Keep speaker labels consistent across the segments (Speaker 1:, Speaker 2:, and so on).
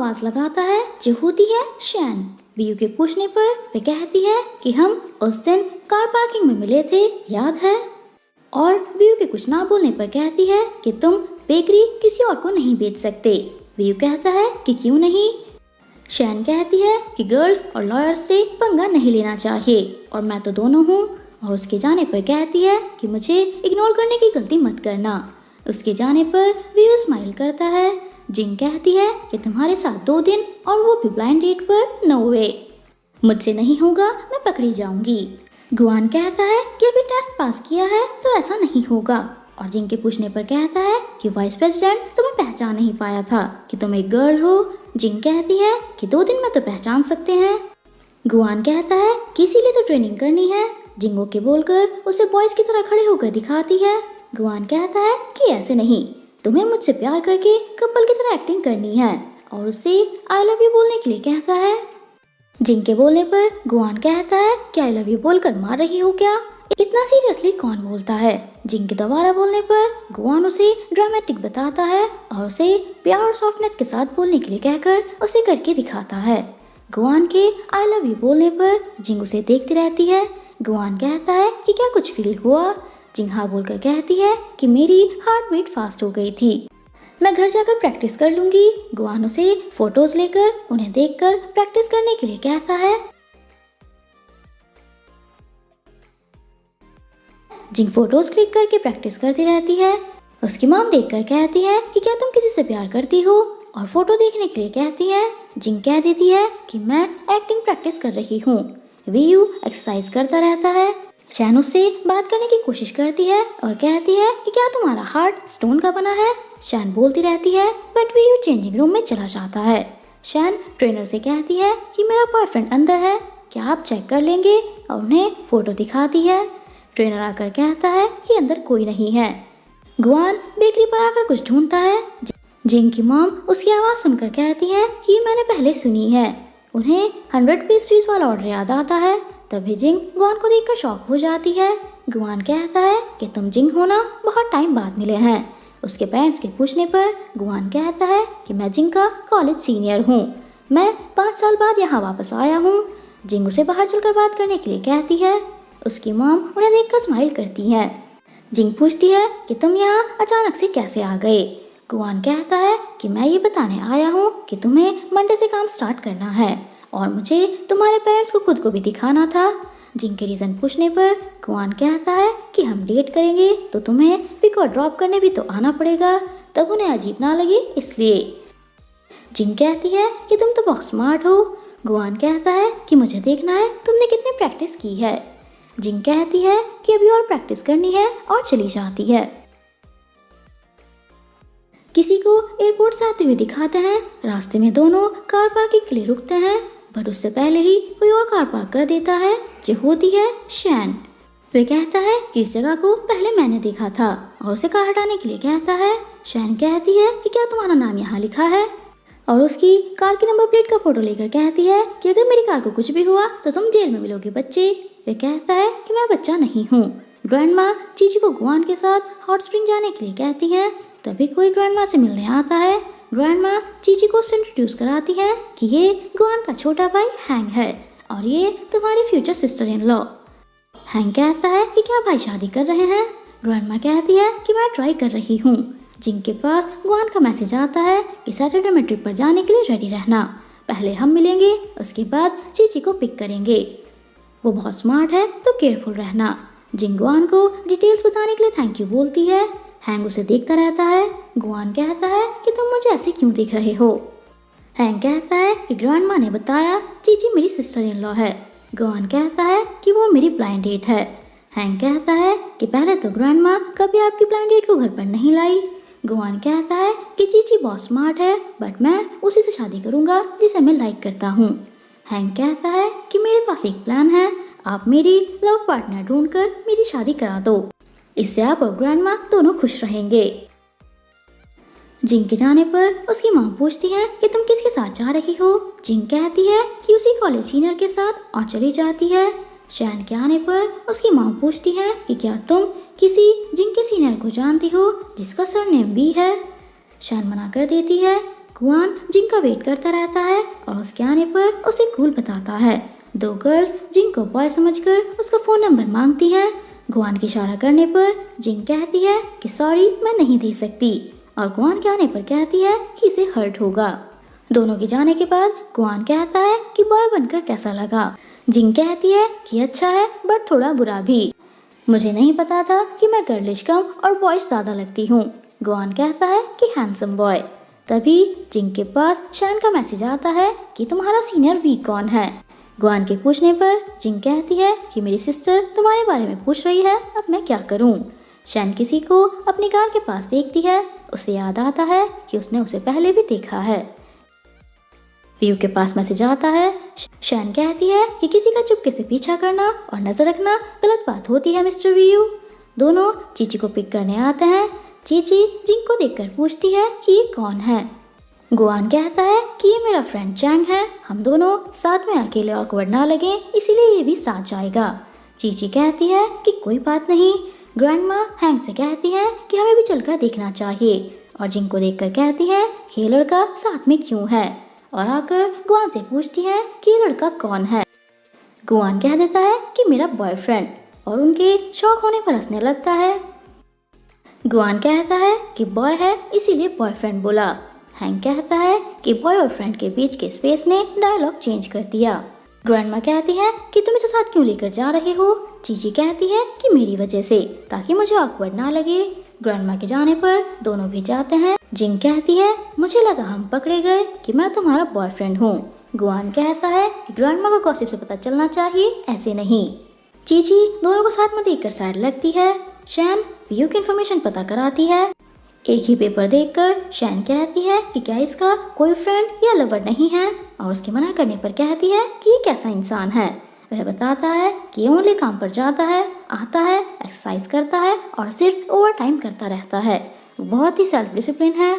Speaker 1: आवाज लगाता है जो होती है शैन। वीयू के पूछने पर वे कहती है कि हम उस दिन कार पार्किंग में मिले थे, याद है? और वीयू के कुछ ना बोलने पर कहती है कि तुम बेकरी किसी और को नहीं बेच सकते। वीयू कहता है कि क्यों नहीं? शैन कहती है कि गर्ल्स और लॉयर्स से पंगा नहीं लेना चाहिए और मैं तो दोनों हूँ। और उसके जाने पर कहती है कि मुझे इग्नोर करने की गलती मत करना। उसके जाने पर वीयू स्माइल करता है। जिंग कहती है कि तुम्हारे साथ 2 दिन और वो भी ब्लाइंड डेट पर, नो वे। मुझसे नहीं होगा, मैं पकड़ी जाऊंगी। गुआन कहता है कि अभी टेस्ट पास किया है तो ऐसा नहीं होगा। और जिंग के पूछने पर कहता है कि वाइस प्रेसिडेंट तुम्हें पहचान नहीं पाया था कि तुम एक गर्ल हो। जिंग कहती है कि 2 दिन में तो पहचान सकते हैं। गुआन कहता है कि इसीलिए तो ट्रेनिंग करनी है। जिंग ओके बोलकर उसे बॉयज की तरह खड़े होकर दिखाती है। गुआन कहता है कि ऐसे नहीं, तुम्हें मुझसे प्यार करके कपल की तरह एक्टिंग करनी है और उसे आई लव यू बोलने के लिए कहता है। जिंग के बोलने पर गुआन कहता है कि आई लव यू बोलकर मार रही हो क्या? इतना सीरियसली कौन बोलता है? जिंग के दोबारा बोलने पर गुआन उसे ड्रामेटिक बताता है और उसे प्यार और सॉफ्टनेस के साथ बोलने के लिए कहकर उसे करके दिखाता है। गुआन के आई लव यू बोलने पर जिंग उसे देखती रहती है। गुआन कहता है कि क्या कुछ फील हुआ? जिंग हाँ बोलकर कहती है कि मेरी हार्ट बीट फास्ट हो गई थी, मैं घर जाकर प्रैक्टिस कर लूंगी। गुआन उसे फोटोज लेकर उन्हें देखकर प्रैक्टिस करने के लिए कहता है। जिंग फोटोज क्लिक करके प्रैक्टिस करती रहती है। उसकी मॉम देखकर कहती है कि क्या तुम किसी से प्यार करती हो, और फोटो देखने के लिए कहती है। जिंग कह देती है कि मैं एक्टिंग प्रैक्टिस कर रही हूँ। वीयू एक्सरसाइज करता रहता है। शैन उससे बात करने की कोशिश करती है और कहती है कि क्या तुम्हारा हार्ट स्टोन का बना है? शैन बोलती रहती है बट वीयू चेंजिंग रूम में चला जाता है। शैन ट्रेनर से कहती है कि मेरा बॉयफ्रेंड अंदर है, क्या आप चेक कर लेंगे? और उन्हें फोटो दिखाती है। ट्रेनर आकर कहता है कि अंदर कोई नहीं है। गुआन बेकरी पर आकर कुछ ढूंढता है। जिंग की मॉम उसकी आवाज सुनकर कहती है कि मैंने पहले सुनी है। उन्हें 100 पेस्ट्रीज वाला ऑर्डर याद आता है। तभी जिंग गुआन को देखकर शॉक हो जाती है। गुआन कहता है कि तुम जिंग हो ना, बहुत टाइम बाद मिले हैं। उसके पेरेंट्स के पूछने पर गुआन कहता है कि मैं जिंग का कॉलेज सीनियर हूँ, मैं 5 साल बाद यहाँ वापस आया हूँ। जिंग उसे बाहर चलकर बात करने के लिए कहती है। उसकी मॉम उन्हें देखकर स्माइल करती है। जिंग पूछती है कि तुम यहाँ अचानक से कैसे आ गए? गुआन कहता है कि मैं ये बताने आया हूँ कि तुम्हें मंडे से काम स्टार्ट करना है और मुझे तुम्हारे पेरेंट्स को खुद को भी दिखाना था। जिंग के रीज़न पूछने पर गुआन कहता है कि हम डेट करेंगे तो तुम्हें पिक और ड्रॉप करने भी तो आना पड़ेगा, तब उन्हें अजीब ना लगे इसलिए। जिंग कहती है कि तुम तो बहुत स्मार्ट हो। गुआन कहता है कि मुझे देखना है तुमने कितनी प्रैक्टिस की है। जिंग कहती है कि अभी और प्रैक्टिस करनी है और चली जाती है। किसी को एयरपोर्ट से आते हुए दिखाते हैं। रास्ते में दोनों कार पार्किंग के लिए रुकते हैं, पर उससे पहले ही कोई और कार पार्क कर देता है जो होती है शैन। वे कहता है कि इस जगह को पहले मैंने देखा था और उसे कार हटाने के लिए कहता है। शैन कहती है कि क्या तुम्हारा नाम यहाँ लिखा है, और उसकी कार की नंबर प्लेट का फोटो लेकर कहती है कि अगर मेरी कार को कुछ भी हुआ तो तुम जेल में मिलोगे बच्चे। वे कहता है कि मैं बच्चा नहीं हूँ। ग्रैंडमा चीची को गुआन के साथ हॉट स्प्रिंग जाने के लिए कहती है। तभी कोई ग्रैंडमा से मिलने आता है। ग्रैंडमा चीची को उससे इंट्रोड्यूस कराती है कि ये गुआन का छोटा भाई हैंग है और ये तुम्हारी future sister in law. Hang कहता है कि क्या भाई शादी कर रहे हैं? ग्रैंडमा कहती है कि मैं ट्राई कर रही हूँ। जिंग के पास गुआन का मैसेज आता है कि सैटरडे में ट्रिप पर जाने के लिए रेडी रहना, पहले हम मिलेंगे उसके बाद चीची को पिक करेंगे, वो बहुत स्मार्ट है तो केयरफुल रहना। जिंग गुआन को डिटेल्स बताने के लिए थैंक यू बोलती है। हैंग उसे देखता रहता है। गुआन कहता है कि तुम मुझे ऐसे क्यों देख रहे हो? हैंग कहता है कि ग्रैंडमा ने बताया चीची मेरी सिस्टर इन लॉ है। गुआन कहता है कि वो मेरी ब्लाइंड डेट है। हैंग कहता है कि पहले तो ग्रैंडमा कभी आपकी ब्लाइंड डेट को घर पर नहीं लाई। गुआन कहता है कि चीची बहुत स्मार्ट है बट मैं उसी से शादी करूंगा जिसे मैं लाइक करता हूँ। हैंग कहता है कि मेरे पास एक प्लान है, आप मेरी लव पार्टनर ढूंढकर मेरी शादी करा दो, इससे आप और ग्रैंडमा दोनों खुश रहेंगे। जिंग के जाने पर उसकी माँ पूछती है कि तुम किसके साथ जा रही हो? जिंग कहती है कि उसी कॉलेज सीनियर के साथ और चली जाती है। शैन के आने पर उसकी माँ पूछती है कि क्या तुम किसी जिंग के सीनियर को जानती हो जिसका सरनेम बी है? शैन मना कर देती है। गुआन जिंग का वेट करता रहता है और उसके आने पर उसे कूल बताता है। दो गर्ल्स जिंग को बॉय समझकर उसका फोन नंबर मांगती हैं। गुआन की इशारा करने पर जिंग कहती है कि सॉरी मैं नहीं दे सकती, और गुआन के आने पर कहती है कि इसे हर्ट होगा। दोनों के जाने के बाद गुआन कहता है कि बॉय बनकर कैसा लगा। जिंग कहती है कि अच्छा है बट थोड़ा बुरा भी। मुझे नहीं पता था कि मैं गर्लिश कम और बॉयज ज्यादा लगती हूँ। गुआन कहता है कि हैंडसम बॉय। तभी जिंग के पास शैन का मैसेज आता है कि तुम्हारा सीनियर वीक कौन है। गुआन के पूछने पर जिंग कहती है कि मेरी सिस्टर तुम्हारे बारे में पूछ रही है, अब मैं क्या करूं। शैन किसी को अपनी कार के पास देखती है। उसे याद आता है कि उसने उसे पहले भी देखा है। व्यू के पास मैसेज आता है। शैन कहती है कि किसी का चुपके से पीछा करना और नजर रखना गलत बात होती है मिस्टर व्यू। दोनों चीची को पिक करने आते हैं। चीची जिंग को देखकर पूछती है कि ये कौन है। गुआन कहता है कि ये मेरा फ्रेंड चैंग है, हम दोनों साथ में अकेले ऑकवर्ड ना लगे इसीलिए ये भी साथ जाएगा। चीची कहती है कि कोई बात नहीं। ग्रैंडमा हैंक से कहती है कि हमें भी चलकर देखना चाहिए, और जिंग को देखकर कहती है कि ये लड़का साथ में क्यों है, और आकर गुआन से पूछती है कि ये लड़का कौन है। गुआन कह देता है कि मेरा बॉयफ्रेंड, और उनके शौक होने पर हंसने लगता है। गुआन कहता है कि बॉय है इसीलिए बॉयफ्रेंड बोला। हैंक कहता है कि बॉय और फ्रेंड के बीच के स्पेस ने डायलॉग चेंज कर दिया। ग्रैंडमा कहती है कि तुम इसे साथ क्यों लेकर जा रहे हो। चीची कहती है कि मेरी वजह से, ताकि मुझे ऑकवर्ड ना लगे। ग्रैंडमा के जाने पर दोनों भी जाते हैं। जिंग कहती है मुझे लगा हम पकड़े गए कि मैं तुम्हारा बॉयफ्रेंड हूँ। गुआन कहता है कि ग्रैंडमा को गॉसिप से पता चलना चाहिए, ऐसे नहीं। चीची दोनों को साथ में देखकर सैड लगती है। शैन व्यू की इन्फॉर्मेशन पता कराती है। एक ही पेपर देखकर शैन कहती है कि क्या इसका कोई फ्रेंड या लवर नहीं है, और उसके मना करने पर कहती है कि ये कैसा इंसान है। वह बताता है कि ये ओनली काम पर जाता है, आता है, एक्सरसाइज करता है और सिर्फ ओवर टाइम करता रहता है। वो बहुत ही सेल्फ डिसिप्लिन है।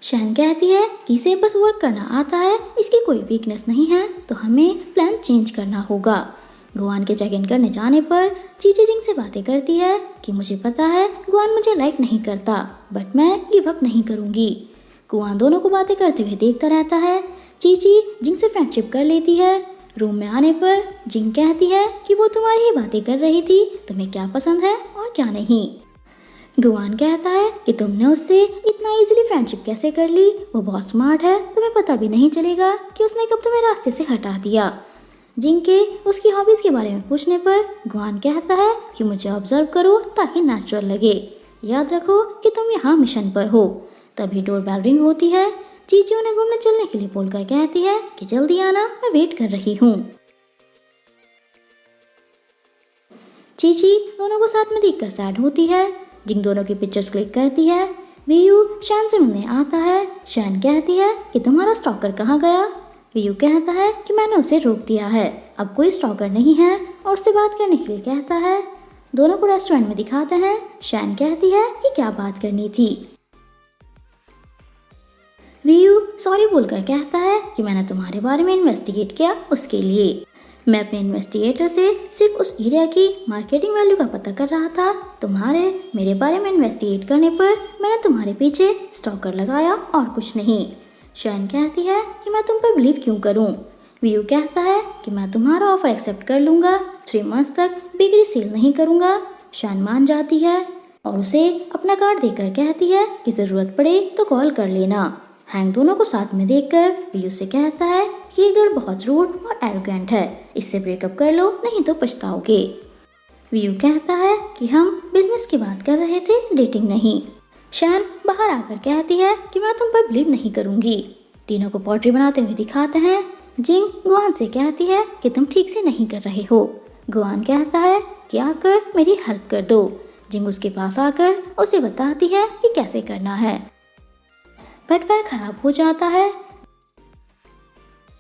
Speaker 1: शैन कहती है कि इसे बस वर्क करना आता है, इसकी कोई वीकनेस नहीं है, तो हमें प्लान चेंज करना होगा। गुआन के चेक इन करने जाने पर चीची जिंग से बातें करती है कि मुझे पता है गुआन मुझे लाइक नहीं करता, बट मैं गिव अप नहीं करूंगी। गुआन दोनों को बातें करते हुए देखता रहता है। चीची जिंग से फ्रेंडशिप कर लेती है। रूम में आने पर जिंग कहती है कि वो तुम्हारी ही बातें कर रही थी, तुम्हें क्या पसंद है और क्या नहीं। गुआन कहता है कि तुमने उससे इतना इजीली फ्रेंडशिप कैसे कर ली, वो बहुत स्मार्ट है, तुम्हें पता भी नहीं चलेगा कि उसने कब तुम्हें रास्ते से हटा दिया। जिंग के उसकी हॉबीज के बारे में पूछने पर गुआन कहता है कि मुझे ऑब्जर्व करो ताकि नेचुरल लगे, याद रखो कि तुम यहाँ मिशन पर हो। तभी डोर बेल रिंग होती है। चीची उन्हें घूमने चलने के लिए बोलकर कहती है कि जल्दी आना, मैं वेट कर रही हूँ। चीची दोनों को साथ में देखकर सैड होती है। जिंग दोनों की पिक्चर्स क्लिक करती है। वीयू शैन से मिलने आता है। शैन कहती है कि तुम्हारा स्टॉकर कहाँ गया। वीयू कहता है कि मैंने उसे रोक दिया है, अब कोई स्टॉकर नहीं है, और उससे बात करने के लिए कहता है। दोनों को रेस्टोरेंट में दिखाते हैं। शैन कहती है कि क्या बात करनी थी। वीयू सॉरी बोलकर कहता है कि मैंने तुम्हारे बारे में इन्वेस्टिगेट किया, उसके लिए मैं अपने इन्वेस्टिगेटर से सिर्फ उस एरिया की मार्केटिंग वैल्यू का पता कर रहा था। तुम्हारे मेरे बारे में इन्वेस्टिगेट करने पर मैंने तुम्हारे पीछे स्टॉकर लगाया और कुछ नहीं। शैन कहती है कि मैं तुम पर बिलीव क्यों करूं। वीयू कहता है कि मैं तुम्हारा ऑफर एक्सेप्ट कर लूंगा, 3 मंथ्स तक बेकरी सेल नहीं करूंगा। शैन मान जाती है और उसे अपना कार्ड देकर कहती है कि जरूरत पड़े तो कॉल कर लेना। हैंक दोनों को साथ में देखकर वीयू से कहता है कि ये गर्ल बहुत रूड और एरोगेंट है, इससे ब्रेकअप कर लो नहीं तो पछताओगे। वीयू कहता है कि हम बिजनेस की बात कर रहे थे, डेटिंग नहीं। शैन बाहर आकर कहती है कि मैं तुम पर बिलीव नहीं करूंगी। तीनों को पोट्री बनाते हुए दिखाते हैं। जिंग गुआन से कहती है कि तुम ठीक से नहीं कर रहे हो। गुआन कहता है कि आकर मेरी हेल्प कर दो। जिंग उसके पास आकर उसे बताती है कि कैसे करना है, बट वह खराब हो जाता है।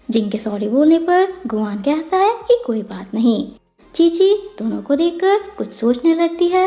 Speaker 1: जिंग के सॉरी बोलने पर गुआन कहता है कि कोई बात नहीं। चीची दोनों को देखकर कुछ सोचने लगती है।